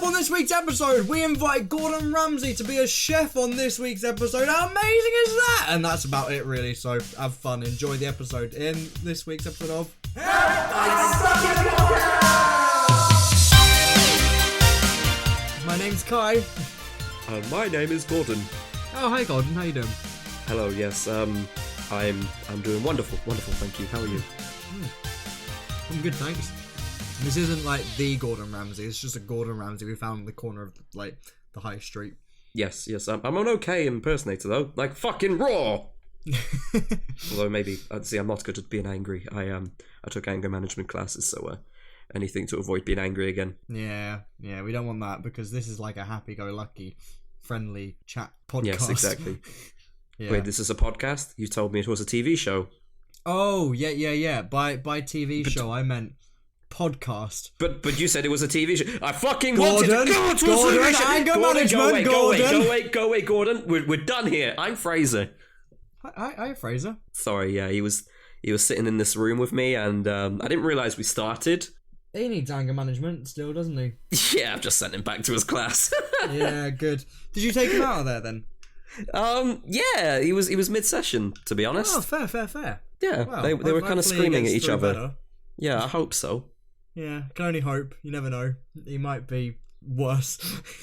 up on this week's episode, we invite Gordon Ramsay to be a chef on this week's episode. How amazing is that? And that's about it, really. So have fun, enjoy the episode in this week's episode of My name's Kai. My name is Gordon. Oh, hi Gordon, how you doing? Hello, yes, I'm doing wonderful, thank you. How are you? I'm good, thanks. This isn't like the Gordon Ramsay, it's just a Gordon Ramsay we found in the corner of like the high street. Yes, I'm an okay impersonator though, like fucking raw. Although maybe, see, I'm not good at being angry. I took anger management classes, so anything to avoid being angry again. Yeah, we don't want that because this is like a happy-go-lucky, friendly chat podcast. Yes, exactly. Yeah. Wait, this is a podcast? You told me it was a TV show. Oh, yeah. By TV show, I meant podcast. But you said it was a TV show. I fucking Gordon, wanted to go to Gordon, a TV show. anger Gordon, management, go away, Gordon. We're done here. I'm Fraser. Hi, Fraser. Sorry, yeah, he was sitting in this room with me, and I didn't realise we started. He needs anger management still, doesn't he? Yeah, I've just sent him back to his class. Yeah, good. Did you take him out of there then? Yeah, he was mid-session, to be honest. Oh, fair. Yeah, Well, they were kind of screaming at each other. Better. Yeah, I hope so. Yeah, can only hope. You never know. He might be worse.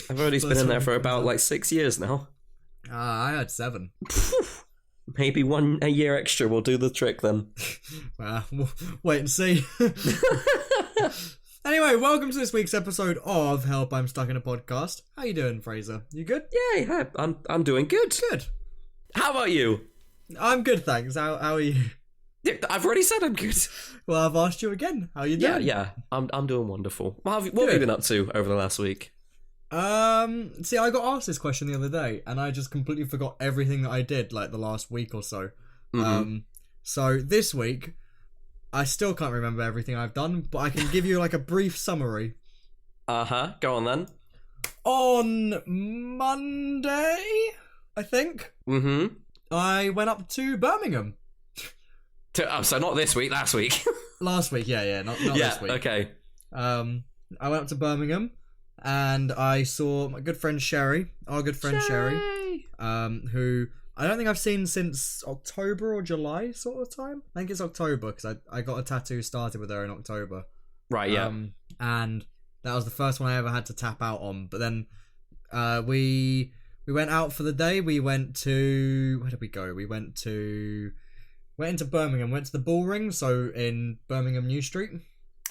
I've already been in there for about like 6 years now. I had 7. Maybe a year extra will do the trick then. Well, we'll wait and see. Anyway, welcome to this week's episode of Help I'm Stuck in a Podcast. How you doing, Fraser? You good? Yeah, I'm doing good. Good. How about you? I'm good, thanks. How are you? I've already said I'm good. Well, I've asked you again. How you doing? Yeah. I'm doing wonderful. What have you been up to over the last week? See, I got asked this question the other day, and I just completely forgot everything that I did, like, the last week or so. Mm-hmm. So this week, I still can't remember everything I've done, but I can give you, like, a brief summary. Uh-huh. Go on, then. On Monday, I think, I went up to Birmingham. So not this week, last week. Last week, yeah, not this week. Okay. I went up to Birmingham, and I saw my good friend Sherry, Sherry, who I don't think I've seen since October or July sort of time. I think it's October, because I got a tattoo started with her in October. Right, yeah. And that was the first one I ever had to tap out on. But then we went out for the day. We went to... Where did we go? We went into Birmingham. Went to the Bull Ring, so in Birmingham New Street.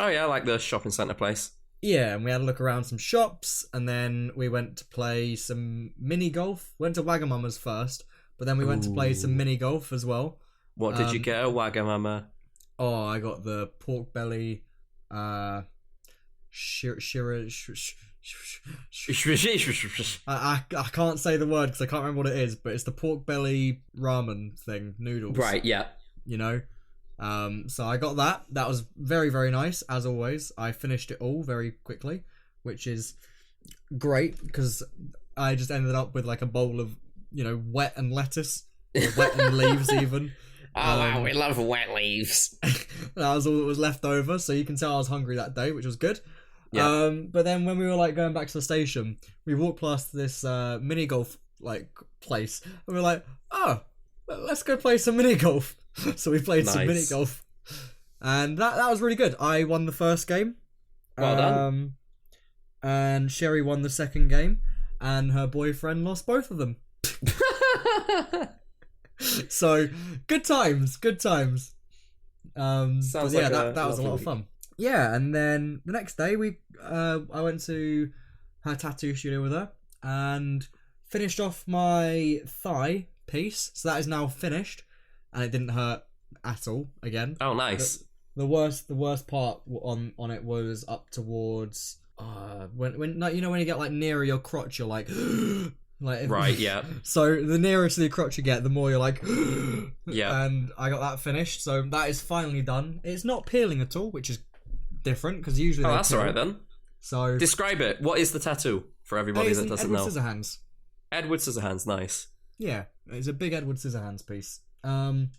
Oh, yeah, like the shopping centre place. Yeah, and we had a look around some shops, and then we went to play some mini golf. Went to Wagamama's first, but then we went to play some mini golf as well. What did you get at Wagamama? Oh, I got the pork belly, I can't say the word because I can't remember what it is, but it's the pork belly ramen thing, noodles. Right, yeah. You know? So I got that. That was very, very nice, as always. I finished it all very quickly, which is great because I just ended up with like a bowl of, wet and lettuce, or wet and leaves even. Oh, we love wet leaves. That was all that was left over, so you can tell I was hungry that day, which was good. Yeah. But then when we were like going back to the station, we walked past this mini golf like place, and we were like, oh, let's go play some mini golf. So we played some mini golf, and that was really good. I won the first game. Well done. And Sherry won the second game, and her boyfriend lost both of them. So good times. Sounds like that was a lot of fun. Yeah, and then the next day I went to her tattoo studio with her and finished off my thigh piece. So that is now finished, and it didn't hurt at all again. Oh, nice. The worst part on it was up towards when you get like nearer your crotch, you're like. Like, right, yeah. So the nearer to the crotch you get, the more you're like, yeah. And I got that finished, so that is finally done. It's not peeling at all, which is different because usually. Oh, that's alright then. So describe it. What is the tattoo for everybody that doesn't know? Edward Scissorhands. Edward Scissorhands, nice. Yeah, it's a big Edward Scissorhands piece. And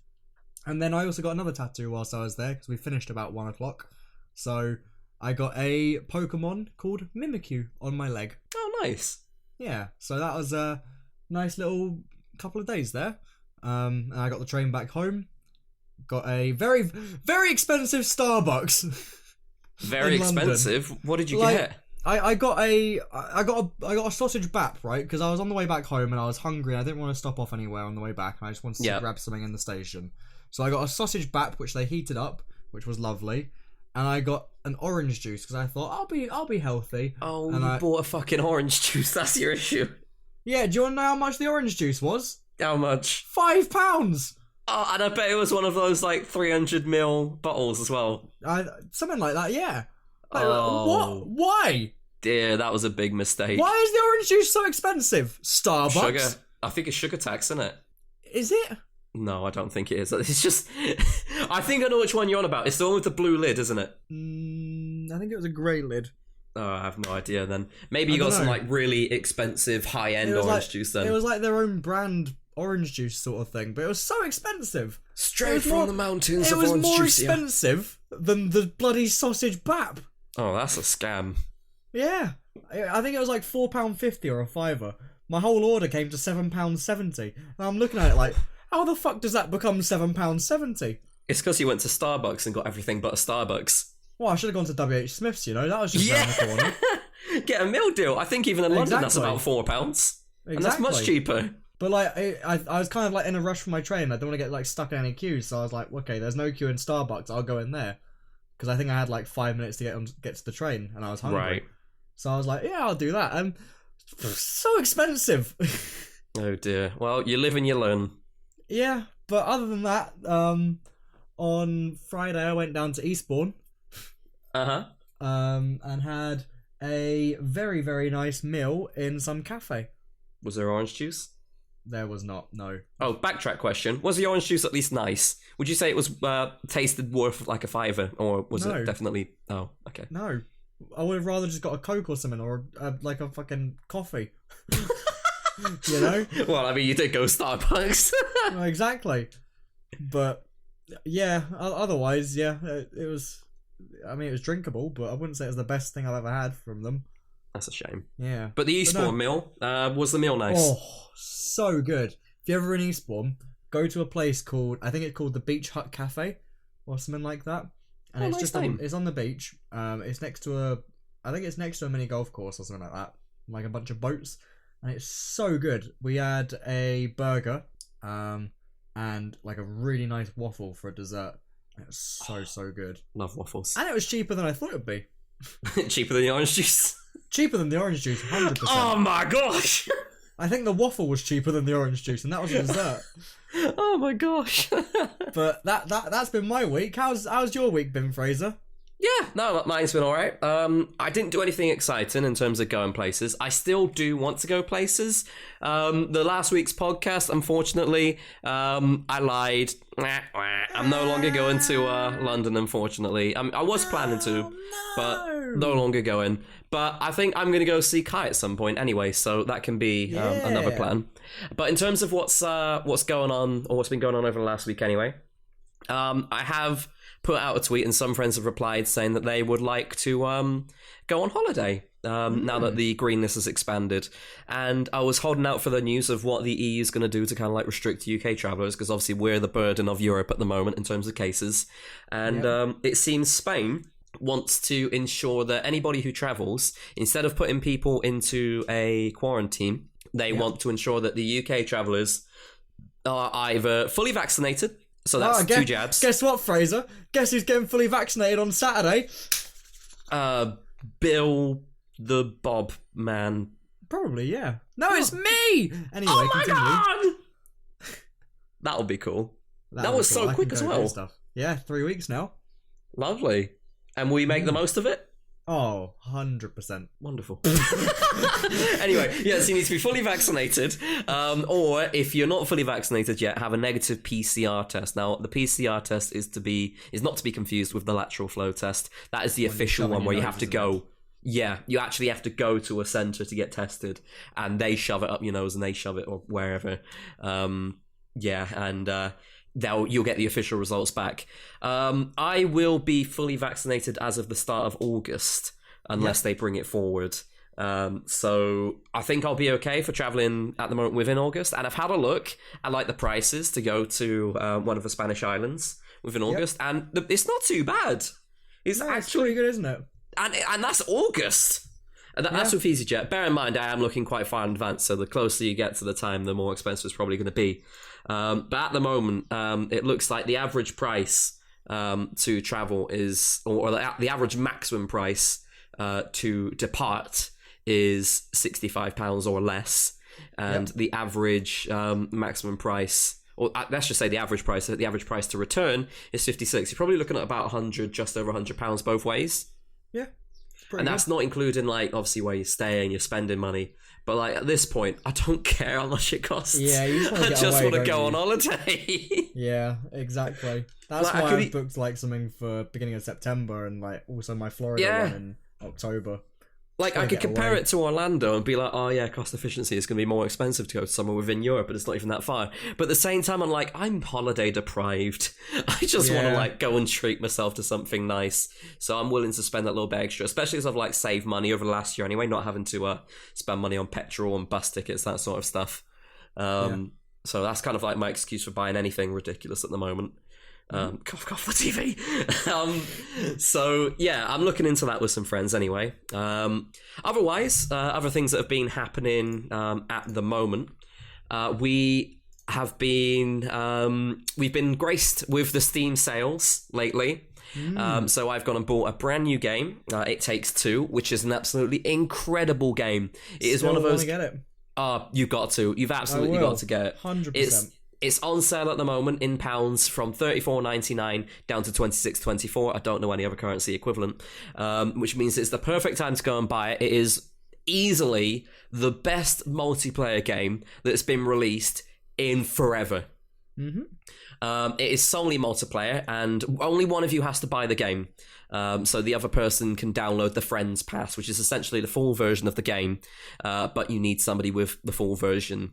then I also got another tattoo whilst I was there because we finished about 1:00. So I got a Pokemon called Mimikyu on my leg. Oh, nice. Yeah, so that was a nice little couple of days there. And I got the train back home. Got a very, very expensive Starbucks. Very in London. expensive. What did you Like, get? I got a sausage bap, right? Because I was on the way back home and I was hungry. And I didn't want to stop off anywhere on the way back. And I just wanted to grab something in the station. So I got a sausage bap, which they heated up, which was lovely. And I got an orange juice because I thought I'll be healthy. Oh, and you bought a fucking orange juice. That's your issue. Yeah, do you want to know how much the orange juice was? How much? £5. Oh, and I bet it was one of those like 300ml bottles as well. Something like that, yeah. Like, Oh. what? Why? Dear, that was a big mistake. Why is the orange juice so expensive? Starbucks? Sugar. I think it's sugar tax, isn't it? Is it? No, I don't think it is. It's just... I think I know which one you're on about. It's the one with the blue lid, isn't it? I think it was a grey lid. Oh, I have no idea then. Maybe you got some like really expensive high-end orange juice then. It was like their own brand orange juice sort of thing, but it was so expensive. Straight from the mountains it of was orange more juice. expensive than the bloody sausage bap. Oh, that's a scam. Yeah. I think it was like £4.50 or a fiver. My whole order came to £7.70. And I'm looking at it like, how the fuck does that become £7.70? It's because you went to Starbucks and got everything but a Starbucks. Well, I should have gone to WH Smith's, you know? That was just around the corner. Get a meal deal. I think even in London that's about £4. And that's much cheaper. But like, I was kind of like in a rush for my train. I don't want to get like stuck in any queues, so I was like, okay, there's no queue in Starbucks. I'll go in there because I think I had like 5 minutes to get to the train, and I was hungry. Right. So I was like, yeah, I'll do that. And so expensive. Oh dear. Well, you live and you learn. Yeah, but other than that, on Friday I went down to Eastbourne. And had a very, very nice meal in some cafe. Was there orange juice? There was not, no. Oh, backtrack question. Was the orange juice at least nice? Would you say it was tasted worth like a fiver? Or was it definitely... Oh, okay. No. I would have rather just got a Coke or something, or like a fucking coffee. You know? Well, I mean, you did go Starbucks. Well, exactly. But, yeah, otherwise, yeah, it was... I mean, it was drinkable, but I wouldn't say it was the best thing I've ever had from them. That's a shame. Yeah. But the Eastbourne meal, was the meal nice? Oh, so good. If you're ever in Eastbourne, go to a place called, I think it's called the Beach Hut Cafe, or something like that. And it's nice just it's on the beach. It's next to I think it's next to a mini golf course or something like that. Like a bunch of boats. And it's so good. We had a burger, and like a really nice waffle for a dessert. It was so good. Love waffles. And it was cheaper than I thought it would be. Cheaper than the orange juice? Cheaper than the orange juice, 100%. Oh my gosh! I think the waffle was cheaper than the orange juice, and that was a dessert. Oh my gosh! But that's been my week. How's your week been, Fraser? Yeah, no, mine's been alright. I didn't do anything exciting in terms of going places. I still do want to go places. The last week's podcast, unfortunately, I lied. I'm no longer going to London, unfortunately. I was planning to, but no longer going. But I think I'm going to go see Kai at some point anyway, so that can be another plan. But in terms of what's going on, or what's been going on over the last week anyway, I have put out a tweet and some friends have replied saying that they would like to go on holiday now that the greenness has expanded. And I was holding out for the news of what the EU is going to do to kind of like restrict UK travellers, because obviously we're the burden of Europe at the moment in terms of cases. And it seems Spain wants to ensure that anybody who travels, instead of putting people into a quarantine, they want to ensure that the UK travellers are either fully vaccinated, so that's 2 jabs. Guess what, Fraser? Guess who's getting fully vaccinated on Saturday? Bill the Bob man. Probably, yeah. No, it's me! Anyway, oh my continue. God! That'll be cool. That was cool. So quick as well. Stuff. Yeah, 3 weeks now. Lovely. And will you make the most of it? Oh, 100%. Wonderful. Anyway, yes, you need to be fully vaccinated, or if you're not fully vaccinated yet, have a negative PCR test. Now, the PCR test is not to be confused with the lateral flow test. That is the official one where you have to go. Yeah, you actually have to go to a centre to get tested, and they shove it up your nose and they shove it or wherever. you'll get the official results back. I will be fully vaccinated as of the start of August, unless they bring it forward. So I think I'll be okay for traveling at the moment within August. And I've had a look at like the prices to go to one of the Spanish islands within August, and it's not too bad. It's actually pretty good, isn't it? And that's August. And that's with EasyJet. Bear in mind, I am looking quite far in advance, so the closer you get to the time, the more expensive it's probably going to be. But at the moment, it looks like the average price to travel is, or the average maximum price to depart is £65 or less, and the average maximum price, or let's just say the average price to return is 56. You're probably looking at about 100, just over £100 both ways. Yeah, and that's not including like obviously where you're staying, you're spending money. But like at this point, I don't care how much it costs. Yeah, you just want to go on holiday. Yeah, exactly. That's like, why I booked like something for beginning of September, and like also my Florida one in October. Like, I could compare it to Orlando and be like, oh yeah, cost efficiency is going to be more expensive to go to somewhere within Europe, but it's not even that far. But at the same time, I'm like, I'm holiday deprived. I just want to like go and treat myself to something nice. So I'm willing to spend that little bit extra, especially as I've like saved money over the last year anyway, not having to spend money on petrol and bus tickets, that sort of stuff. So that's kind of like my excuse for buying anything ridiculous at the moment. Cough the TV. So yeah, I'm looking into that with some friends anyway. Otherwise, other things that have been happening at the moment, we've been graced with the Steam sales lately. So I've gone and bought a brand new game, It Takes Two, which is an absolutely incredible game. It is one of those. Get it. You've got to. You've absolutely got to get it. 100%. It's on sale at the moment in pounds from $34.99 down to $26.24. I don't know any other currency equivalent, which means it's the perfect time to go and buy it. It is easily the best multiplayer game that's been released in forever. It is solely multiplayer, and only one of you has to buy the game. So the other person can download the Friends Pass, which is essentially the full version of the game, but you need somebody with the full version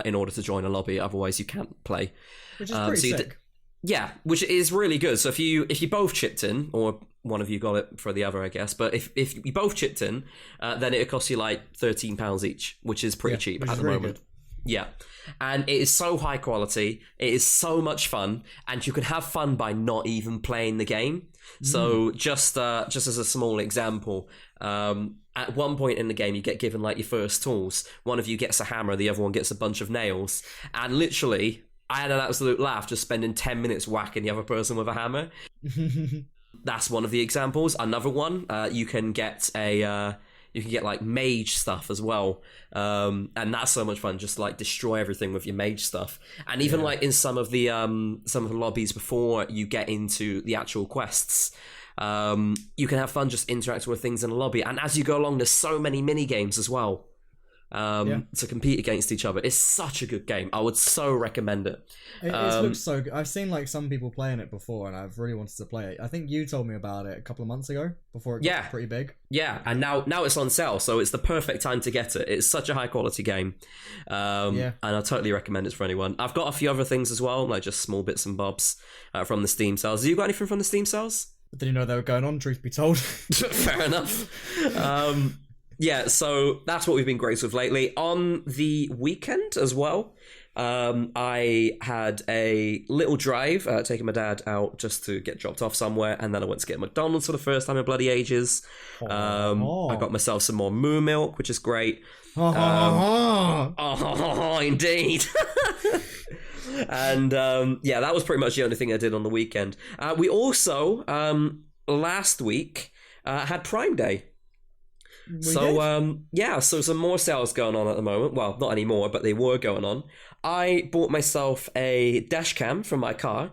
in order to join a lobby. Otherwise, you can't play. Which is pretty sick. Yeah, which is really good. So if you both chipped in, or one of you got it for the other, I guess, but if you both chipped in, then it costs you like £13 each, which is pretty cheap at the moment. Good. Yeah, and it is so high quality, it is so much fun, and you can have fun by not even playing the game. So just as a small example, at one point in the game you get given like your first tools. One of you gets a hammer, the other one gets a bunch of nails, and literally I had an absolute laugh just spending 10 minutes whacking the other person with a hammer. That's one of the examples. Another one, you can get like mage stuff as well, and that's so much fun. Just like destroy everything with your mage stuff, and even like in some of the lobbies before you get into the actual quests, you can have fun just interacting with things in the lobby. And as you go along, there's so many mini games as well to compete against each other. It's such a good game. I would so recommend it. It looks so good. I've seen like some people playing it before, and I've really wanted to play it. I think you told me about it a couple of months ago before it got pretty big. Yeah, and now it's on sale, so it's the perfect time to get it. It's such a high quality game, and I totally recommend it for anyone. I've got a few other things as well, like just small bits and bobs from the Steam sales. Have you got anything from the Steam sales? I didn't know they were going on, truth be told. Fair enough. Yeah, so that's what we've been graced with lately. On the weekend as well, I had a little drive, taking my dad out just to get dropped off somewhere, and then I went to get McDonald's for the first time in bloody ages. I got myself some more moo milk, which is great. Indeed. And that was pretty much the only thing I did on the weekend. We also, last week, had Prime Day. So some more sales going on at the moment. Well, not anymore, but they were going on. I bought myself a dash cam for my car,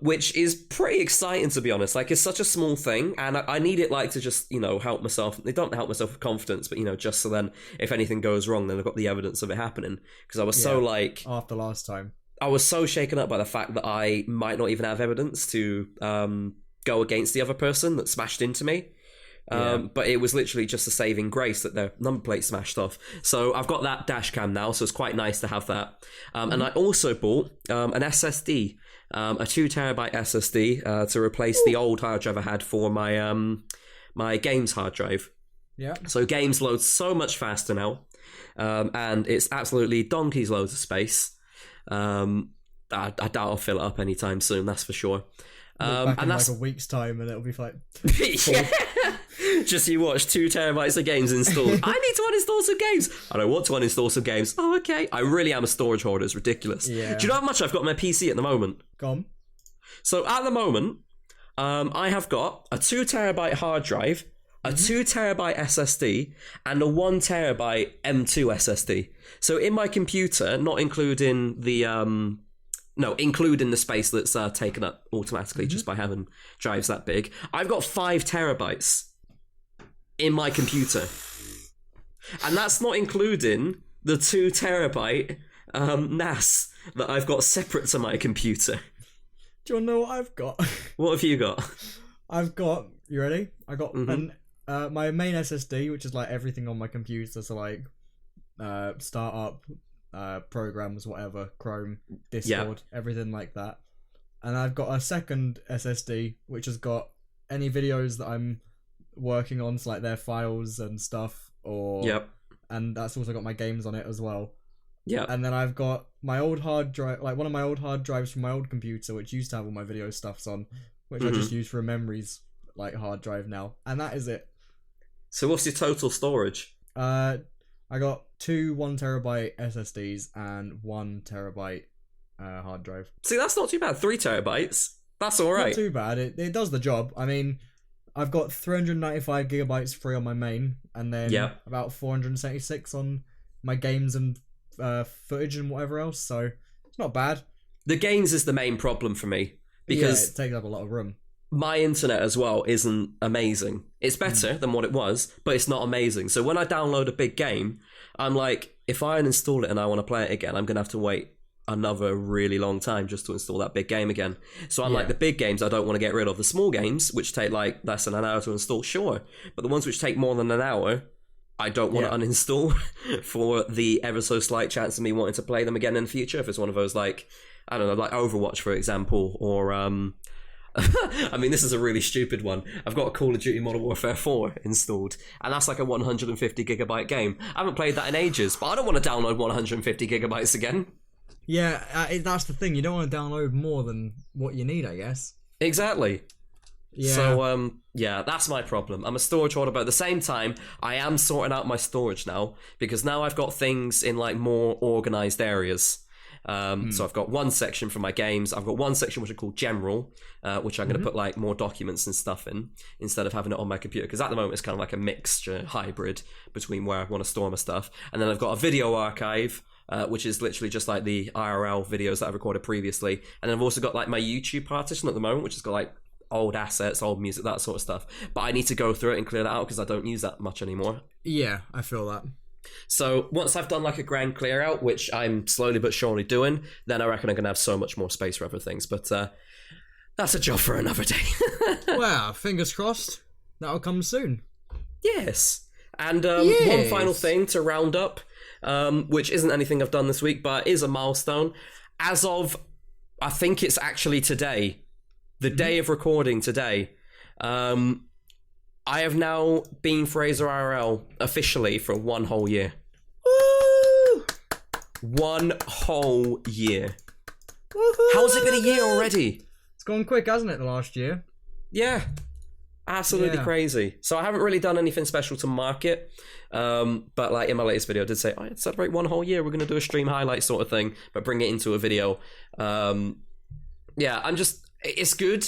which is pretty exciting, to be honest. Like, it's such a small thing, and I need it like to just, help myself. They don't help myself with confidence, but just so then if anything goes wrong, then I've got the evidence of it happening. Because I was so like, after last time, I was so shaken up by the fact that I might not even have evidence to go against the other person that smashed into me. But it was literally just a saving grace that their number plate smashed off. So I've got that dash cam now, so it's quite nice to have that. And I also bought an SSD, a 2TB SSD to replace the old hard drive I had for my my games hard drive. Yeah. So games load so much faster now, and it's absolutely donkey's loads of space. I doubt I'll fill it up anytime soon, that's for sure. Back and in that's like a week's time, and it'll be like just you watch 2 terabytes of games installed. I need to uninstall some games. I don't want to uninstall some games. Oh, okay. I really am a storage hoarder. It's ridiculous. Yeah. Do you know how much I've got on my PC at the moment? Go on. So at the moment, I have got a 2 terabyte hard drive, a 2 terabyte SSD, and a 1 terabyte M2 SSD. So in my computer, not including the including the space that's taken up automatically just by having drives that big, I've got 5 terabytes in my computer. And that's not including the 2 terabyte NAS that I've got separate to my computer. Do you want to know what I've got? What have you got? I've got, you ready? I got my main SSD, which is like everything on my computer, so like startup, programs, whatever, Chrome, Discord, everything like that. And I've got a second SSD, which has got any videos that I'm working on, so like their files and stuff, and that's also got my games on it as well. Yeah. And then I've got my old hard drive, like one of my old hard drives from my old computer, which used to have all my video stuffs on, which I just use for a memories like hard drive now. And that is it. So what's your total storage? I got 2 1 terabyte SSDs and 1 terabyte hard drive. See, that's not too bad. 3 terabytes. That's all right. Not too bad. It does the job. I mean, I've got 395 gigabytes free on my main, and then about 476 on my games and footage and whatever else. So it's not bad. The games is the main problem for me because it takes up a lot of room. My internet as well isn't amazing. It's better than what it was, but it's not amazing. So when I download a big game, I'm like, if I uninstall it and I want to play it again, I'm going to have to wait another really long time just to install that big game again. So I'm like, the big games I don't want to get rid of. The small games, which take like less than an hour to install, sure. But the ones which take more than an hour, I don't want to uninstall for the ever so slight chance of me wanting to play them again in the future. If it's one of those like, I don't know, like Overwatch, for example, or I mean, this is a really stupid one. I've got Call of Duty Modern Warfare 4 installed, and that's like a 150 gigabyte game. I haven't played that in ages, but I don't want to download 150 gigabytes again. Yeah, that's the thing. You don't want to download more than what you need, I guess. Exactly. Yeah. So, that's my problem. I'm a storage hoarder, but at the same time, I am sorting out my storage now, because now I've got things in like more organized areas. So I've got one section for my games. I've got one section which I call general, which I'm going to put like more documents and stuff in instead of having it on my computer, because at the moment it's kind of like a mixture hybrid between where I want to store my stuff. And then I've got a video archive, which is literally just like the IRL videos that I've recorded previously. And then I've also got like my YouTube partition at the moment, which has got like old assets, old music, that sort of stuff. But I need to go through it and clear that out because I don't use that much anymore. Yeah, I feel that. So once I've done like a grand clear out, which I'm slowly but surely doing, then I reckon I'm going to have so much more space for other things. But that's a job for another day. Well, fingers crossed. That'll come soon. Yes. And one final thing to round up, which isn't anything I've done this week, but is a milestone. As of, I think it's actually today, the day of recording today, I have now been FraserIRL officially for 1 whole year. Woo! 1 whole year. Woo-hoo, How's it been a year already? It's gone quick, hasn't it, the last year? Yeah. Absolutely crazy. So I haven't really done anything special to mark it. But like in my latest video, I did say, I celebrate 1 whole year. We're going to do a stream highlight sort of thing, but bring it into a video. It's good.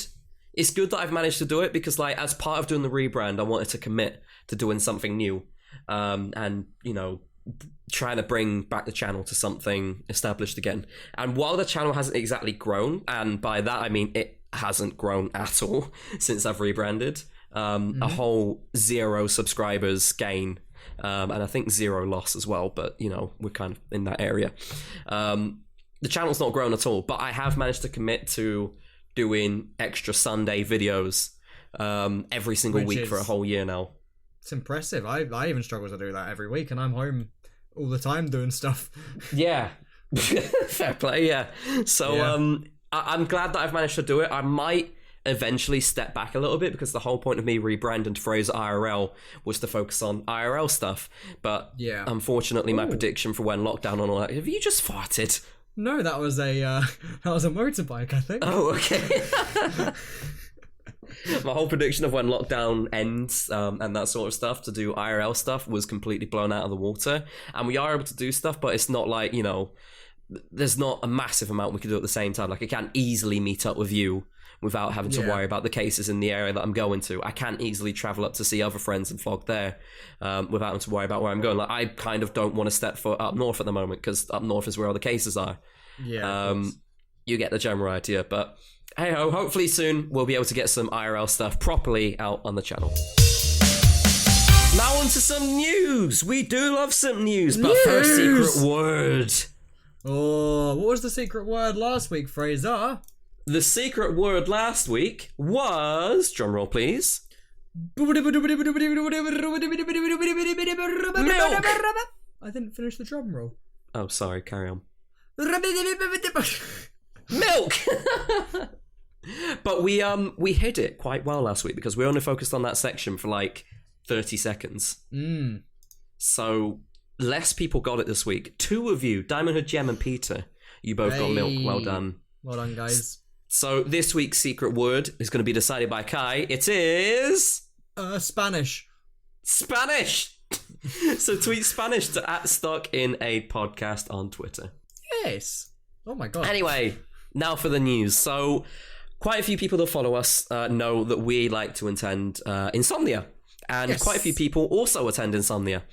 It's good that I've managed to do it because, like, as part of doing the rebrand, I wanted to commit to doing something new, and you know, trying to bring back the channel to something established again. And while the channel hasn't exactly grown, and by that I mean it hasn't grown at all since I've rebranded, a whole 0 subscribers gain, and I think 0 loss as well. But you know, we're kind of in that area. The channel's not grown at all, but I have managed to commit to doing extra Sunday videos every single Which week for a is- whole year now. It's impressive. I even struggle to do that every week, and I'm home all the time doing stuff. Yeah. Fair play, yeah. So Yeah. I'm glad that I've managed to do it. I might eventually step back a little bit because the whole point of me rebranding to FraserIRL was to focus on IRL stuff. But Yeah. unfortunately, my Ooh. prediction for when lockdown and all that. Have you just farted? No, that was a motorbike, I think. Oh, okay. My whole prediction of when lockdown ends and that sort of stuff to do IRL stuff was completely blown out of the water. And we are able to do stuff, but it's not like, there's not a massive amount we can do at the same time. Like, I can't easily meet up with you without having to Yeah. worry about the cases in the area that I'm going to. I can't easily travel up to see other friends and vlog there without having to worry about where I'm going. Like, I kind of don't want to step foot up north at the moment because up north is where all the cases are. Yeah. of course. You get the general idea, but hey-ho, hopefully soon we'll be able to get some IRL stuff properly out on the channel. Now on to some news. We do love some news, but first, News! secret word. Oh, what was the secret word last week, Fraser? The secret word last week was, drumroll please, I didn't finish the drum roll. oh sorry, carry on. Milk! But we hid it quite well last week because we only focused on that section for like 30 seconds. So less people got it this week. 2 of you, Diamond Hood Gem and Peter, you both got milk. Well done. Well done, guys. So this week's secret word is going to be decided by Kai. It is Spanish. Spanish. So tweet Spanish to @StuckInAPodcast on Twitter. Yes. Oh my god. Anyway, now for the news. So quite a few people that follow us know that we like to attend Insomnia. And Yes. quite a few people also attend Insomnia.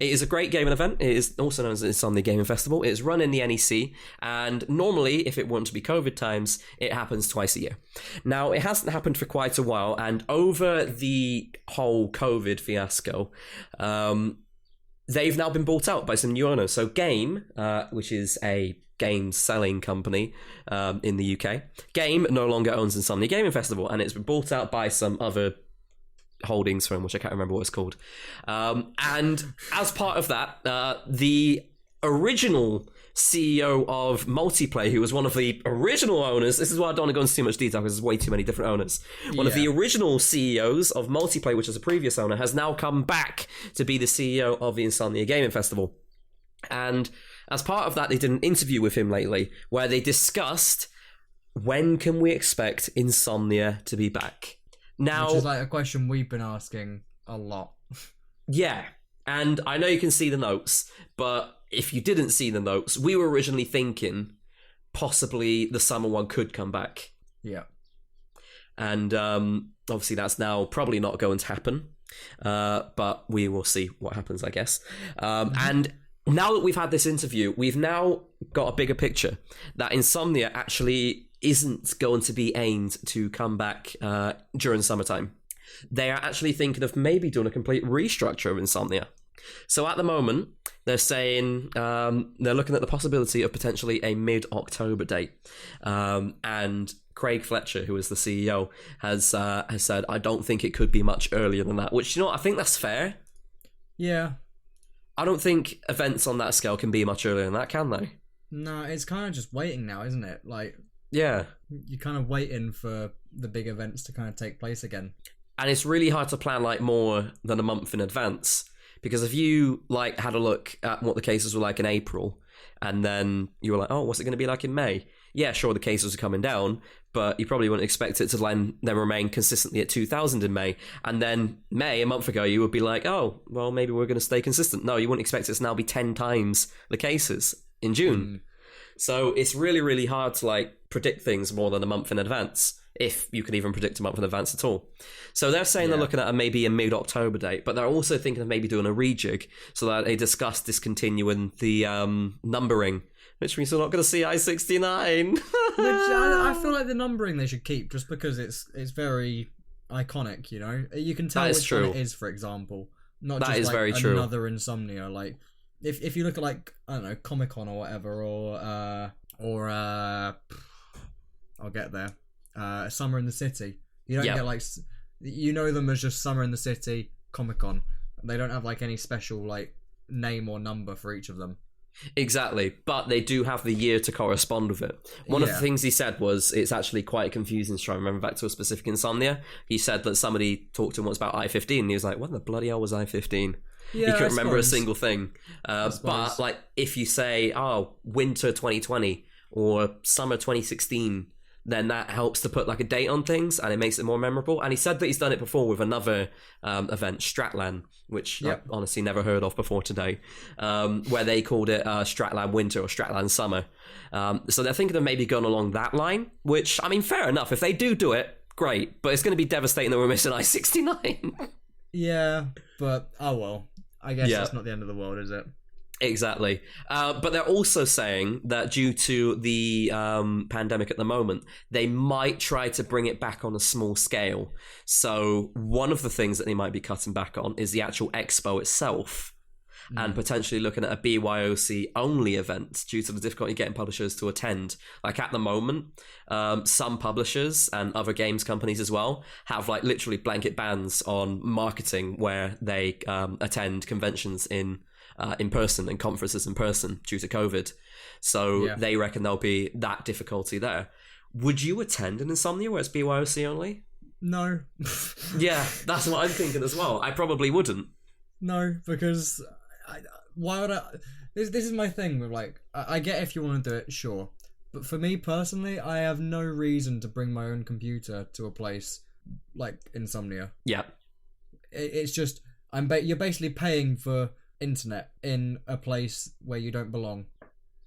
It is a great gaming event. It is also known as the Insomnia Gaming Festival. It is run in the NEC, and normally, if it weren't to be COVID times, it happens twice a year. Now, it hasn't happened for quite a while, and over the whole COVID fiasco, they've now been bought out by some new owners. So Game, which is a game selling company in the UK, Game no longer owns Insomnia Gaming Festival, and it's been bought out by some other holdings firm, which I can't remember what it's called. And as part of that, the original CEO of Multiplay, who was one of the original owners, this is why I don't want to go into too much detail because there's way too many different owners. One of the original CEOs of Multiplay, which was a previous owner, has now come back to be the CEO of the Insomnia Gaming Festival. And as part of that, they did an interview with him lately where they discussed when can we expect Insomnia to be back. Now, Which is like a question we've been asking a lot. yeah, and I know you can see the notes, but if you didn't see the notes, we were originally thinking possibly the summer one could come back. Yeah. And obviously that's now probably not going to happen, but we will see what happens, I guess. And now that we've had this interview, we've now got a bigger picture that Insomnia actually isn't going to be aimed to come back during summertime. They are actually thinking of maybe doing a complete restructure of Insomnia. So at the moment, they're saying they're looking at the possibility of potentially a mid-October date. And Craig Fletcher, who is the CEO, has said, I don't think it could be much earlier than that, which, I think that's fair. Yeah. I don't think events on that scale can be much earlier than that, can they? No, it's kind of just waiting now, isn't it? Like, Yeah. you're kind of waiting for the big events to kind of take place again. And it's really hard to plan like more than a month in advance, because if you like had a look at what the cases were like in April and then you were like, oh, what's it going to be like in May? Yeah, sure, the cases are coming down, but you probably wouldn't expect it to then remain consistently at 2,000 in May. And then May, a month ago, you would be like, oh, well, maybe we're going to stay consistent. No, you wouldn't expect it to now be 10 times the cases in June. So it's really, really hard to like predict things more than a month in advance, if you can even predict a month in advance at all. So they're saying they're looking at maybe a mid-October date, but they're also thinking of maybe doing a rejig so that they discuss discontinuing the numbering, which means we're not going to see I-69. Which I feel like the numbering they should keep, just because it's very iconic, You can tell That is which true. one it is, for example. Not That just is like very true. another Insomnia. Like, if you look at like, I don't know, Comic-Con or whatever, or I'll get there. Summer in the City. You don't Yeah. get like You know them as just Summer in the City, Comic-Con. They don't have like any special like name or number for each of them. Exactly, but they do have the year to correspond with it. One of the things he said was it's actually quite confusing to try and remember back to a specific Insomnia. He said that somebody talked to him once about I-15, and he was like, what the bloody hell was I-15? Yeah, he couldn't remember a single thing. But like, if you say, winter 2020 or summer 2016, then that helps to put like a date on things, and it makes it more memorable. And he said that he's done it before with another event, Stratland, which I've honestly never heard of before today, where they called it Stratland Winter or Stratland Summer. So they're thinking of maybe going along that line, which, I mean, fair enough. If they do it, great. But it's going to be devastating that we're missing I-69. Yeah, but oh well. I guess that's not the end of the world, is it? Exactly. But they're also saying that due to the pandemic at the moment, they might try to bring it back on a small scale. So one of the things that they might be cutting back on is the actual expo itself, and potentially looking at a BYOC only event due to the difficulty getting publishers to attend. Like at the moment, some publishers and other games companies as well have like literally blanket bans on marketing where they attend conventions in person and conferences in person due to COVID. So they reckon there'll be that difficulty there. Would you attend an Insomnia where it's BYOC only? No. Yeah, that's what I'm thinking as well. I probably wouldn't. No, because why would I? This is my thing with like, I get if you want to do it, sure. But for me personally, I have no reason to bring my own computer to a place like Insomnia. Yeah. It's just, you're basically paying for internet in a place where you don't belong.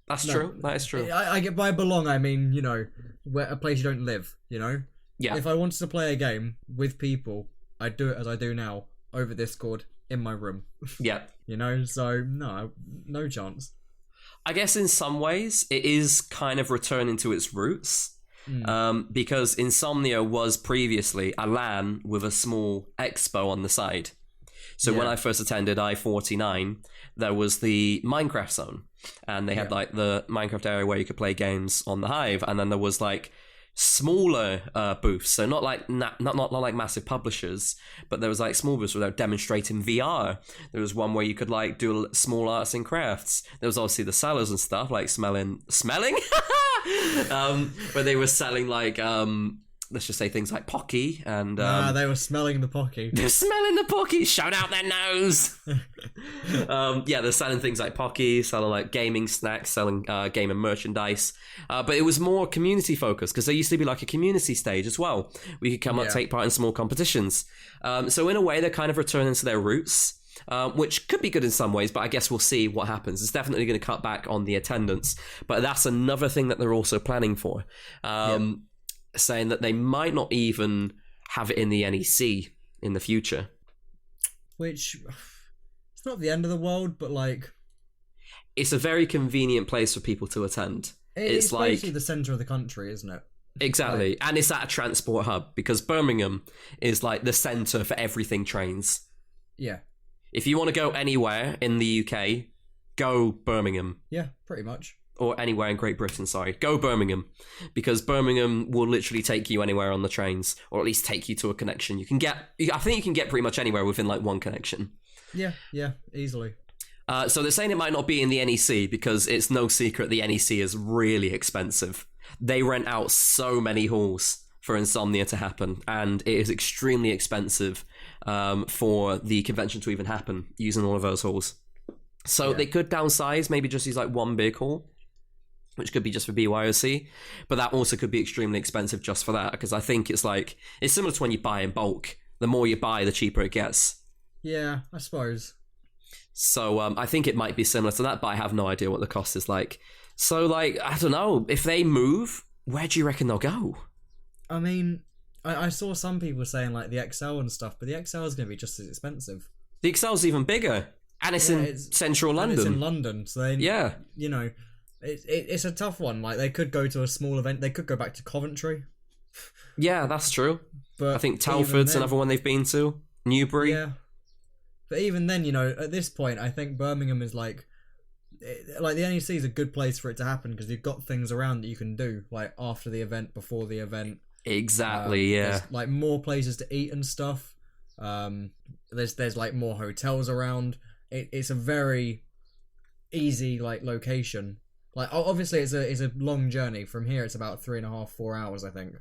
That's true. That is true. I get by belong, I mean, you know, where a place you don't live, you know? Yeah. If I wanted to play a game with people, I'd do it as I do now, over Discord, in my room. Yeah. You know, so no chance. I guess in some ways it is kind of returning to its roots. Because Insomnia was previously a LAN with a small expo on the side. So when I first attended I-49, there was the Minecraft zone, and they had like the Minecraft area where you could play games on the Hive, and then there was like smaller booths, so not like not like massive publishers, but there was like small booths where they were demonstrating VR. There was one where you could like do small arts and crafts. There was obviously the sellers and stuff like smelling, where they were selling like let's just say things like Pocky and they were smelling the Pocky. They're smelling the Pocky. Shout out their nose. They're selling things like Pocky, selling like gaming snacks, selling gaming merchandise. But it was more community focused because there used to be like a community stage as well. We could come up, take part in small competitions. So in a way, they're kind of returning to their roots. Which could be good in some ways, but I guess we'll see what happens. It's definitely going to cut back on the attendance, but that's another thing that they're also planning for. Saying that they might not even have it in the NEC in the future. Which, it's not the end of the world, but like... It's a very convenient place for people to attend. It's like basically the centre of the country, isn't it? Exactly, and it's at a transport hub, because Birmingham is like the centre for everything trains. Yeah. If you want to go anywhere in the UK, go Birmingham. Yeah, pretty much. Or anywhere in Great Britain, sorry. Go Birmingham. Because Birmingham will literally take you anywhere on the trains. Or at least take you to a connection. I think you can get pretty much anywhere within like one connection. Yeah, easily. So they're saying it might not be in the NEC because it's no secret the NEC is really expensive. They rent out so many halls for Insomnia to happen. And it is extremely expensive for the convention to even happen using all of those halls. So they could downsize, maybe just use like one big hall, which could be just for BYOC, but that also could be extremely expensive just for that, because I think it's similar to when you buy in bulk. The more you buy, the cheaper it gets. Yeah, I suppose. So I think it might be similar to that, but I have no idea what the cost is like. So, like, I don't know, if they move, where do you reckon they'll go? I mean, I saw some people saying like the XL and stuff, but the XL is going to be just as expensive. The XL's even bigger, and it's in central London. It's in London, so you know... It's a tough one. Like, they could go to a small event. They could go back to Coventry. Yeah, that's true. But I think Telford's another one they've been to. Newbury. Yeah. But even then, you know, at this point, I think Birmingham is like the NEC is a good place for it to happen because you've got things around that you can do, like after the event, before the event. Exactly, yeah. There's like more places to eat and stuff. There's like more hotels around. It's a very easy like location. Like obviously it's a long journey from here. It's about 3.5-4 hours, I think,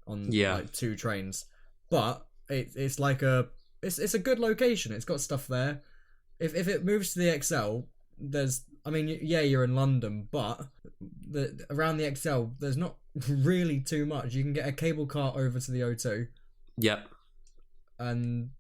on like 2 trains. But it's like it's a good location. It's got stuff there. If it moves to the XL, you're in London, but around the XL, there's not really too much. You can get a cable car over to the O2. Yep. And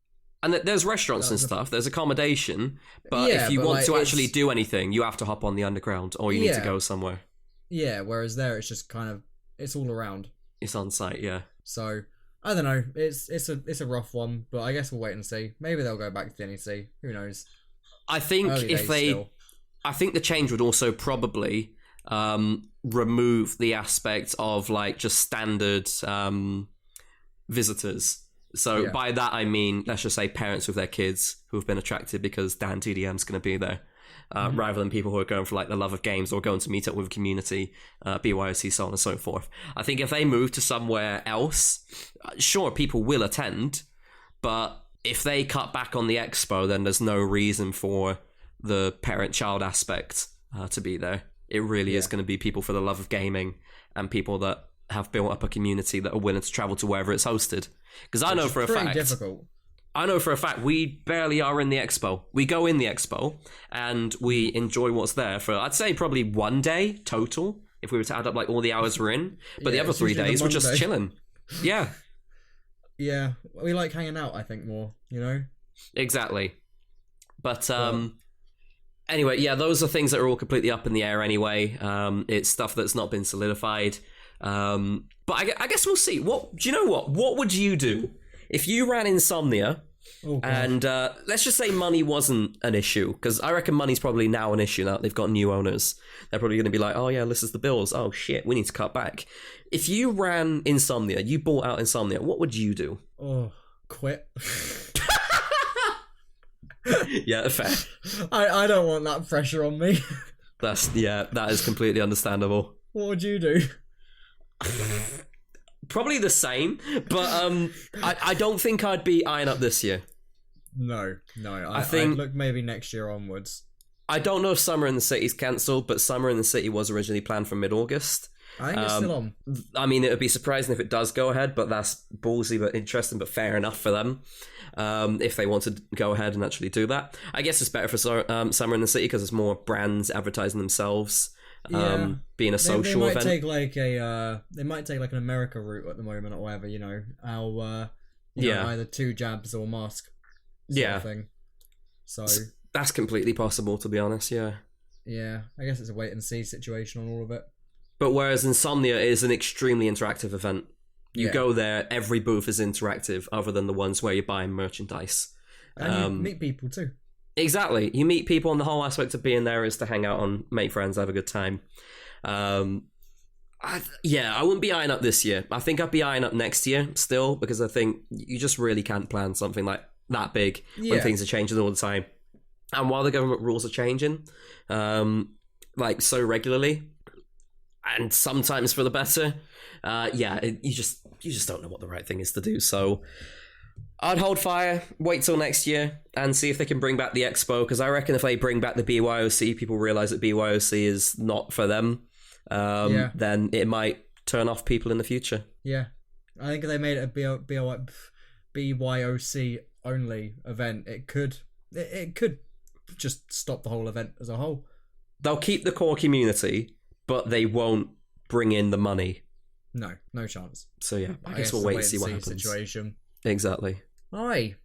there's restaurants and stuff. There's accommodation, but if you want to actually do anything, you have to hop on the underground, or you need to go somewhere. Yeah, whereas there, it's just kind of it's all around. It's on site, yeah. So I don't know. It's a rough one, but I guess we'll wait and see. Maybe they'll go back to the NEC. Who knows? I think I think the change would also probably remove the aspect of like just standard visitors. So by that I mean, let's just say parents with their kids who have been attracted because Dan TDM's going to be there, rather than people who are going for like the love of games or going to meet up with a community, BYOC, so on and so forth. I think if they move to somewhere else, sure, people will attend, but if they cut back on the expo, then there's no reason for the parent-child aspect to be there. It really is going to be people for the love of gaming and people that have built up a community that are willing to travel to wherever it's hosted. Because I know for a fact, we barely are in the expo. We go in the expo and we enjoy what's there for, I'd say, probably 1 day total, if we were to add up like all the hours we're in. But the other 3 days, we're just chilling. Yeah. Yeah, we like hanging out, I think, more, you know? Exactly. But, anyway, yeah, those are things that are all completely up in the air anyway. It's stuff that's not been solidified. But I guess we'll see. Do you know what? What would you do if you ran Insomnia and let's just say money wasn't an issue? Because I reckon money's probably now an issue now that they've got new owners. They're probably going to be like, oh yeah, this is the bills. Oh shit, we need to cut back. If you ran Insomnia, you bought out Insomnia, what would you do? Oh, quit. Yeah, fair. I don't want that pressure on me. That is completely understandable. What would you do? Probably the same, but I don't think I'd be eyeing up this year. No. I think I'd look maybe next year onwards. I don't know if Summer in the City's cancelled, but Summer in the City was originally planned for mid-August. I think it's still on. I mean, it would be surprising if it does go ahead, but that's ballsy but interesting, but fair enough for them. If they want to go ahead and actually do that. I guess it's better for Summer in the City because it's more brands advertising themselves, being a social event. They might take like an America route at the moment or whatever, you know. Either 2 jabs or mask sort of thing. So that's completely possible, to be honest, yeah. Yeah, I guess it's a wait and see situation on all of it. But whereas Insomnia is an extremely interactive event. You go there, every booth is interactive other than the ones where you're buying merchandise. And you meet people too. Exactly. You meet people, and the whole aspect of being there is to hang out and make friends, have a good time. I wouldn't be eyeing up this year. I think I'd be eyeing up next year still, because I think you just really can't plan something like that big when things are changing all the time. And while the government rules are changing, like so regularly, and sometimes for the better, you just don't know what the right thing is to do. So I'd hold fire, wait till next year, and see if they can bring back the expo, because I reckon if they bring back the BYOC, people realise that BYOC is not for them, then it might turn off people in the future. Yeah. I think if they made it a BYOC only event, it could just stop the whole event as a whole. They'll keep the core community, but they won't bring in the money. No chance. So yeah, I guess we'll wait and see what happens. Situation. Exactly. Aye.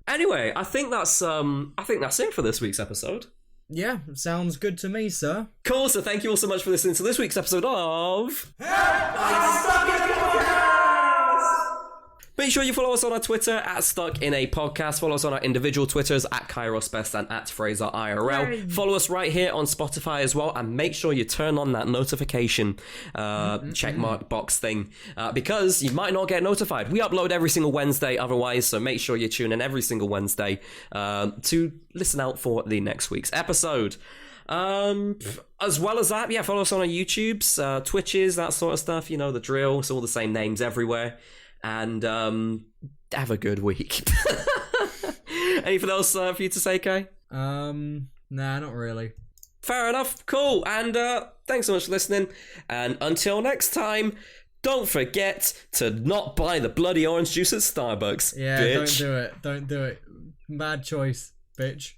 Anyway, I think that's it for this week's episode. Yeah, sounds good to me, sir. Cool, so thank you all so much for listening to this week's episode of Make sure you follow us on our Twitter at Stuck in a Podcast. Follow us on our individual Twitters at KairosBest and at FraserIRL. Follow us right here on Spotify as well, and make sure you turn on that notification checkmark box thing because you might not get notified. We upload every single Wednesday otherwise, so make sure you tune in every single Wednesday to listen out for the next week's episode. As well as that, yeah, follow us on our YouTubes, Twitches, that sort of stuff. You know the drill. It's all the same names everywhere. And have a good week. Anything else for you to say, Kai? Nah, not really. Fair enough. Cool. And thanks so much for listening. And until next time, don't forget to not buy the bloody orange juice at Starbucks. Yeah, bitch. don't do it. Don't do it. Bad choice, bitch.